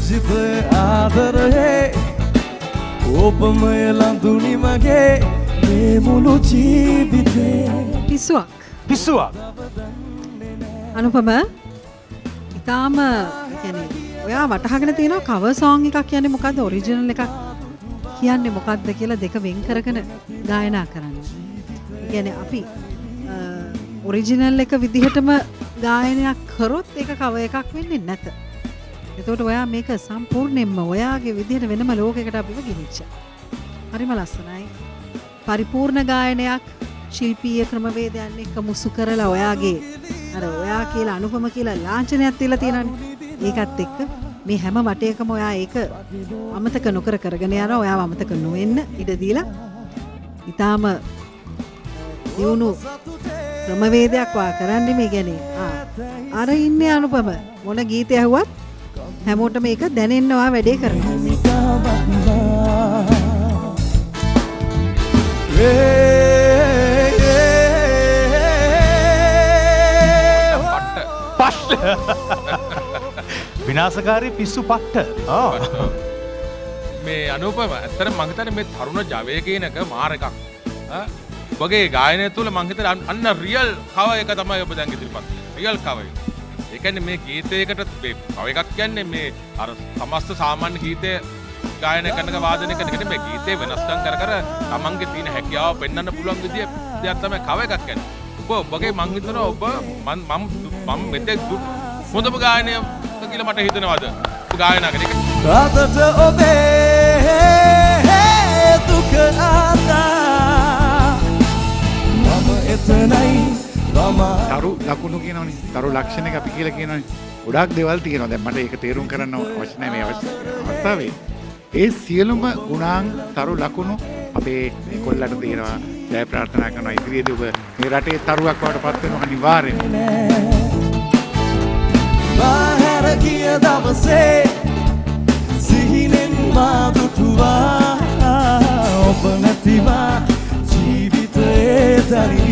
විජිත ආදරේ ඔබමය ලඳුනි මගේ මේ මුළු ජීවිතේ. පිස්සුවක් අනුපම ඉතාම කියන්නේ ඔයා වටහාගෙන තියෙනවා කවර් සෝං එකක් කියන්නේ මොකද්ද ඔරිජිනල් එකක් කියන්නේ මොකද්ද කියලා දෙක වෙන් කරගෙන ගායනා කරන්න. ඒ කියන්නේ අපි ඔරිජිනල් එක විදිහටම ගායනයක් කරොත් ඒක කවර් එකක් වෙන්නේ නැත. එතකොට ඔයා මේක සම්පූර්ණයෙන්ම ඔයාගේ විදිහට වෙනම ලෝකයකට අපිව ගෙනිච්චා. හරිම ලස්සනයි. පරිපූර්ණ ගායනයක් ශිල්පීය ක්‍රමවේදයන් එක්ක මුසු කරලා ඔයාගේ අර ඔයා කියලා අනුපම කියලා ලාංඡනයක් තියලා තියෙනනේ. ඒකත් එක්ක මේ හැම වටයකම ඔයා ඒක අමතක නොකර කරගෙන යනවා. ඔයාව අමතක නොවෙන්න ඉඩ දීලා ඊටාම දියුණු ක්‍රමවේදයක් ඔයා කරන්නේ මේ කියන්නේ. අර ඉන්නේ අනුපම මොන ගීතය ඇහුවත් හැමෝටම මේක දැනෙන්න ඔයා වැඩේ කරනවා. විනාශකාරී පිස්සු පට්ට. මේ අනුපම ඇත්තට මං හිතන්නේ මේ තරුණ ජවය කියන එක මාර එකක්. ඔබගේ ගායනය තුළ මං හිතන්නේ අන්න රියල් කව එක තමයි ඔබ දැන් ඉදිරිපත් කළේ. රියල් කව එක. ඒ කියන්නේ මේ ගීතයකට මේ කව එකක් කියන්නේ මේ අර සමස්ත සාමාන්‍ය ගීතය ගායනය කරනක වාදනය කරන එක මේ ගීතේ වෙනස්කම් කර කර තමන්ගේ තියෙන හැකියාව පෙන්වන්න පුළුවන් විදිය දෙයක් තමයි කව එකක් කියන්නේ. ඔබගේ මං හිතනවා ඔබ මම මෙතෙක් හොඳම ගායනය කියලා මට හිතනවාද ගායනා කරන එක. අදට ඔබේ දුක ආදා මම එතනයි තරු ලකුණු කියනවනේ තරු ලක්ෂණයක් අපි කියලා කියනවනේ. ගොඩාක් දේවල් තියෙනවා. දැන් මට ඒක තේරුම් කරන්න අවශ්‍ය නැහැ මේ අවස්ථාවේ. ඒ සියලුම ගුණාංග තරු ලකුණු අපේ කොල්ලන්ට තියෙනවා. ජය ප්‍රාර්ථනා කරනවා ඉදිරියේදී ඔබ මේ රටේ තරුවක් වඩ පත් වෙනවා අනිවාර්යෙන්. බාහිර ගිය දවසේ සිහිනෙන් මා දුටුවා ඔබ නැතිව ජීවිතේ දරි